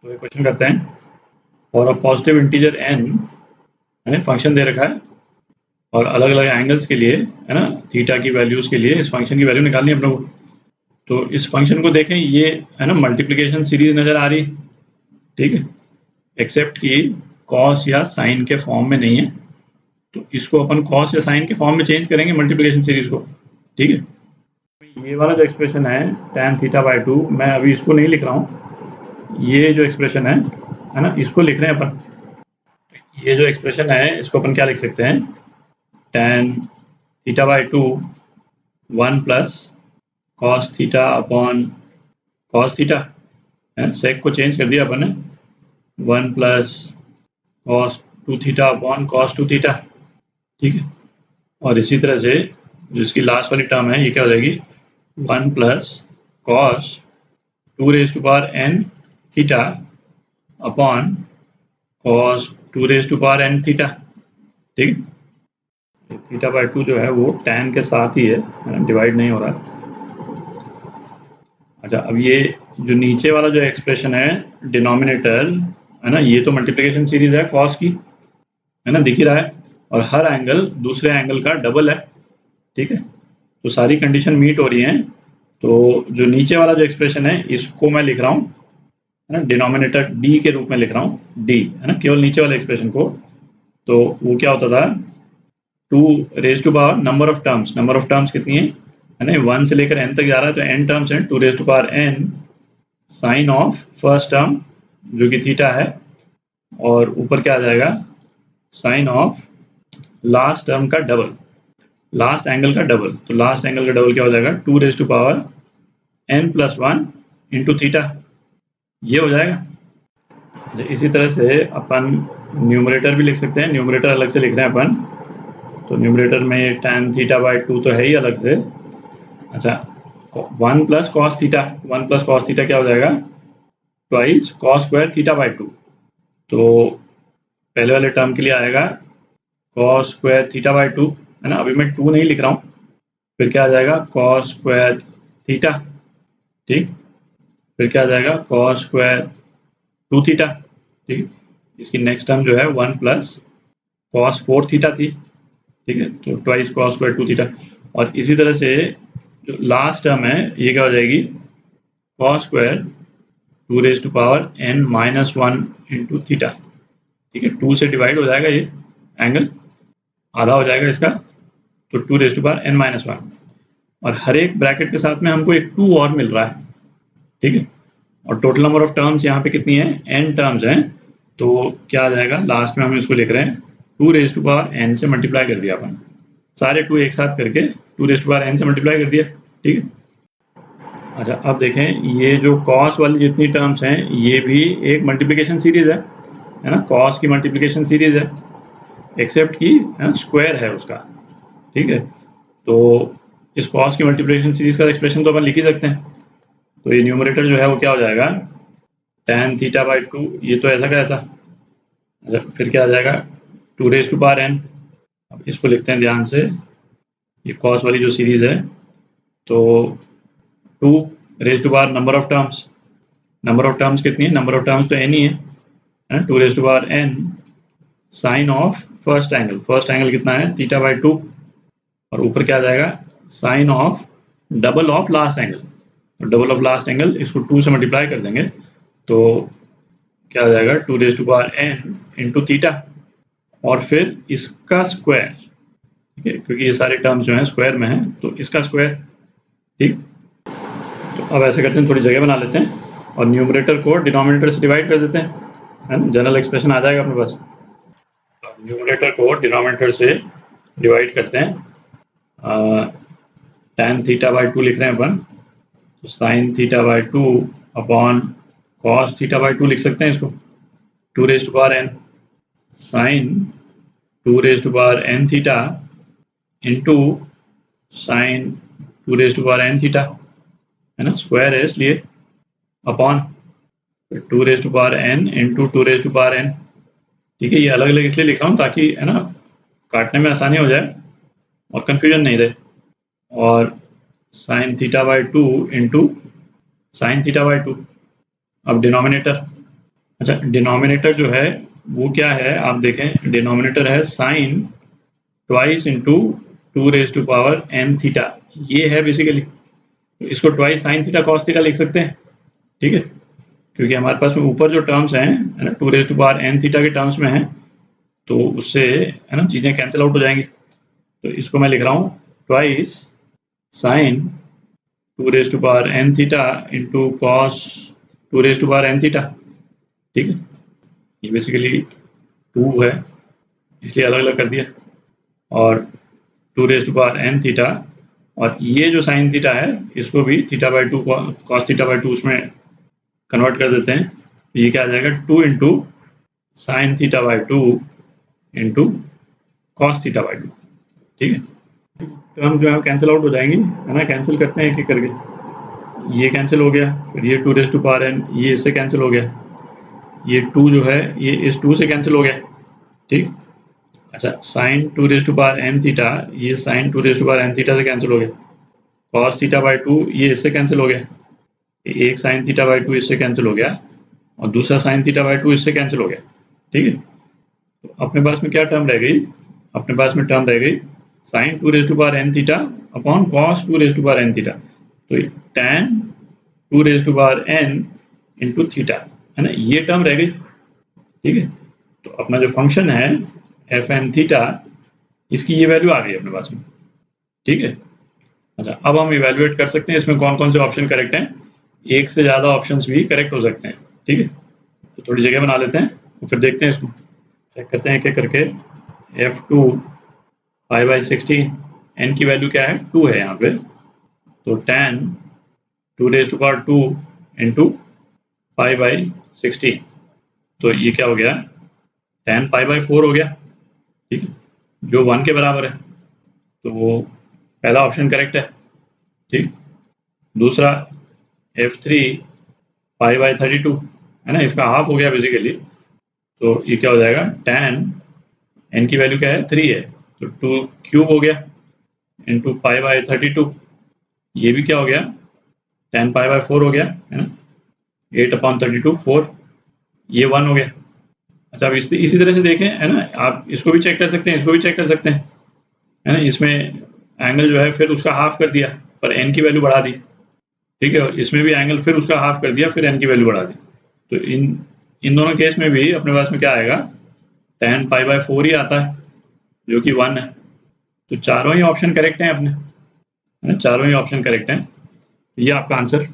तो एक क्वेश्चन करते हैं। For a positive integer n यानी फंक्शन दे रखा है और अलग अलग एंगल्स के लिए है ना, थीटा की वैल्यूज के लिए इस फंक्शन की वैल्यू निकालनी है अपने को। तो इस फंक्शन को देखें, ये है ना मल्टीप्लिकेशन सीरीज नजर आ रही है, ठीक है, एक्सेप्ट कि कॉस या साइन के फॉर्म में नहीं है। तो इसको अपन कॉस या साइन के फॉर्म में चेंज करेंगे मल्टीप्लिकेशन सीरीज को, ठीक है। ये वाला जो एक्सप्रेशन है tan थीटा बाई 2, मैं अभी इसको नहीं लिख रहा हूँ। ये जो एक्सप्रेशन है ना, इसको लिख रहे हैं अपन। ये जो एक्सप्रेशन है इसको अपन क्या लिख सकते हैं, tan theta by 2 1 plus cos theta upon cos theta है, सेक को चेंज कर दिया अपन ने, 1 plus cos 2 theta upon cos 2 theta, ठीक है। और इसी तरह से जिसकी लास्ट वाली टर्म है ये क्या हो जाएगी, 1 plus cos 2 raise to power n theta upon cos 2 raise to power n theta, ठीक है। थीटा बाई 2 जो है वो tan के साथ ही है, डिवाइड नहीं हो रहा है। अच्छा, अब ये जो नीचे वाला जो एक्सप्रेशन है डिनोमिनेटर है ना, ये तो मल्टीप्लिकेशन सीरीज है कॉस की, है ना, दिख ही रहा है, और हर एंगल दूसरे एंगल का डबल है, ठीक है। तो सारी कंडीशन मीट हो रही हैं। तो जो नीचे वाला जो एक्सप्रेशन है इसको मैं लिख रहा हूँ, है ना, डिनोमिनेटर डी के रूप में लिख रहा हूँ, डी है ना, केवल नीचे वाले एक्सप्रेशन को। तो वो क्या होता था, 2 raise to power number of terms कितनी है ना, 1 से लेकर n तक जा रहा है, तो n टर्म्स हैं, 2 raise to power n sine of first term जो कि थीटा है, और ऊपर क्या आ जाएगा, साइन ऑफ लास्ट टर्म का डबल, लास्ट एंगल का डबल। तो लास्ट एंगल का डबल क्या हो जाएगा, 2 raise to power n plus 1 into theta, ये हो जाएगा। इसी तरह से अपन न्यूमरेटर भी लिख सकते हैं, न्यूमरेटर अलग से लिख रहे हैं अपन। तो न्यूमरेटर में tan थीटा बाई 2 तो है ही अलग से। अच्छा, 1 प्लस कॉस थीटा क्या हो जाएगा, twice cos square theta by 2। तो पहले वाले टर्म के लिए आएगा कॉस स्क्वायर थीटा बाई 2, है ना, अभी मैं 2 नहीं लिख रहा हूँ। फिर क्या आ जाएगा, कॉस स्क्वायर थीटा, ठीक। फिर क्या आ जाएगा, कॉस स्क्वायर 2 थीटा, ठीक। इसकी नेक्स्ट टर्म जो है 1 प्लस कॉस 4 थीटा थी, ठीक है, तो ट्वाइस कॉस स्क्वायर 2 थीटा। और इसी तरह से जो लास्ट टर्म है ये क्या हो जाएगी, cos square 2 raise to power n minus 1 into theta, ठीक है। 2 से डिवाइड हो जाएगा, ये एंगल आधा हो जाएगा इसका, तो 2 raise to power n minus 1। और हर एक ब्रैकेट के साथ में हमको एक 2 और मिल रहा है, ठीक है। और टोटल नंबर ऑफ टर्म्स यहाँ पे कितनी है, n टर्म्स हैं। तो क्या आ जाएगा, लास्ट में हम इसको लिख रहे हैं 2 रेज टू पावर n से मल्टीप्लाई कर दिया अपन, सारे 2 एक साथ करके 2 रेज टू पावर n से मल्टीप्लाई कर दिया, ठीक है। अच्छा, अब देखें, ये जो कॉस वाली जितनी टर्म्स हैं ये भी एक मल्टीप्लिकेशन सीरीज है ना, कॉस की मल्टीप्लिकेशन सीरीज है, एक्सेप्ट की स्क्वायर है उसका, ठीक है। तो इस कॉस की मल्टीप्लिकेशन सीरीज का एक्सप्रेशन तो अपन लिख ही सकते हैं। तो ये न्यूमरेटर जो है वो क्या हो जाएगा, tan थीटा बाई 2, ये तो ऐसा का ऐसा। अच्छा, फिर क्या आ जाएगा, 2 रेज टू पावर n। अब इसको लिखते हैं ध्यान से, ये कॉस वाली जो सीरीज है, तो 2 raise to power number of terms कितनी है, नंबर ऑफ टर्म्स तो n ही है, 2 raise to power n sine of first angle कितना है, थीटा बाई 2। और ऊपर क्या आ जाएगा, sine of double of last angle, इसको 2 से मल्टीप्लाई कर देंगे, तो क्या आ जाएगा, 2 raise to power n into theta, और फिर इसका स्क्वायर, ठीक है, क्योंकि ये सारे टर्म्स जो हैं स्क्वायर में हैं, तो इसका स्क्वायर, ठीक। तो अब ऐसे करते हैं, थोड़ी जगह बना लेते हैं और न्यूमरेटर को डिनोमिनेटर से डिवाइड कर देते हैं, है ना, जनरल एक्सप्रेशन आ जाएगा अपने पास। न्यूमरेटर को डिनोमिनेटर से डिवाइड करते हैं, tan थीटा बाई 2 लिख रहे हैं अपन, तो sine theta by 2 upon cos theta by 2 लिख सकते हैं इसको, 2 raise to power n sine 2 raise to power n theta into sine 2 raise to power n theta, है ना, स्क्वायर है इसलिए, upon 2 raise to power n into 2 raise to power n, ठीक है। ये अलग अलग इसलिए लिख रहा हूँ ताकि, है ना, काटने में आसानी हो जाए और कन्फ्यूजन नहीं रहे। और sign theta by 2 into sine theta by 2, अब डिनोमिनेटर अच्छा, डिनोमिनेटर जो है वो क्या है, आप देखें डिनोमिनेटर है sign twice into 2⁻n theta, ये है बेसिकली। तो इसको twice sine theta cos theta लिख सकते हैं, ठीक है, क्योंकि हमारे पास में ऊपर जो टर्म्स हैं है ना 2⁻n थीटा के टर्म्स में है, तो उससे है ना चीज़ें कैंसिल आउट हो जाएंगी। तो इसको मैं लिख रहा हूँ twice sign 2⁻n theta into cos 2⁻n theta, ठीक है। ये बेसिकली 2 है इसलिए अलग अलग कर दिया, और 2⁻n थीटा, और ये जो साइन थीटा है इसको भी θ/2 कॉस θ/2 उसमें कन्वर्ट कर देते हैं। तो ये क्या आ जाएगा 2 इंटू साइन θ/2 इंटू कॉस θ/2, ठीक है। टर्म जो है कैंसिल आउट हो जाएंगी, है ना, कैंसिल करते हैं एक एक करके। ये कैंसिल हो गया, फिर ये 2⁻n, ये इससे कैंसिल हो गया, ये 2 जो है ये इस 2 से कैंसिल हो गया, ठीक। अच्छा, साइन 2⁻n थीटा, ये साइन 2⁻n थीटा से कैंसिल हो गया, कॉस θ/2 ये इससे कैंसिल हो गया, एक साइन θ/2 इससे कैंसिल हो गया, और दूसरा साइन θ/2 इससे कैंसिल हो गया, ठीक है। तो अपने पास में क्या टर्म रह गई, अपने पास में टर्म रह गई sine 2⁻n theta upon cos 2⁻n theta, तो tan 2⁻n इंटू थीटा, है ना, ये टर्म रह गई, ठीक है। तो अपना जो फंक्शन है एफ एन थीटा, इसकी ये वैल्यू आ गई अपने पास में, ठीक है। अच्छा, अब हम इवेल्युएट कर सकते हैं इसमें कौन कौन से ऑप्शन करेक्ट हैं। एक से ज़्यादा ऑप्शंस भी करेक्ट हो सकते हैं, ठीक है। तो थोड़ी जगह बना लेते हैं और फिर देखते हैं, इसको चेक करते हैं क्या करके। F2 5/16, n की वैल्यू क्या है 2 है यहाँ पे, तो tan 2⁻2 इंटू 5/16, तो ये क्या हो गया tan π/4 हो गया, ठीक है, जो 1 के बराबर है। तो वो पहला ऑप्शन करेक्ट है, ठीक। दूसरा F3 π/32 है ना, इसका हाफ हो गया बेसिकली, तो ये क्या हो जाएगा tan n की वैल्यू क्या है 3 है, तो 2 क्यूब हो गया इंटू π/32, ये भी क्या हो गया tan π/4 हो गया, है ना, 8/32 4, ये 1 हो गया। अच्छा, अब इसी तरह से देखें, है ना, आप इसको भी चेक कर सकते हैं, इसको भी चेक कर सकते हैं, है ना। इसमें एंगल जो है फिर उसका हाफ कर दिया पर n की वैल्यू बढ़ा दी, ठीक है, और इसमें भी एंगल फिर उसका हाफ कर दिया फिर n की वैल्यू बढ़ा दी। तो इन दोनों केस में भी अपने पास में क्या आएगा tan π/4 ही आता है, जो कि 1 है। तो चारों ही ऑप्शन करेक्ट हैं अपने, है ना, चारों ही ऑप्शन करेक्ट हैं। ये आपका आंसर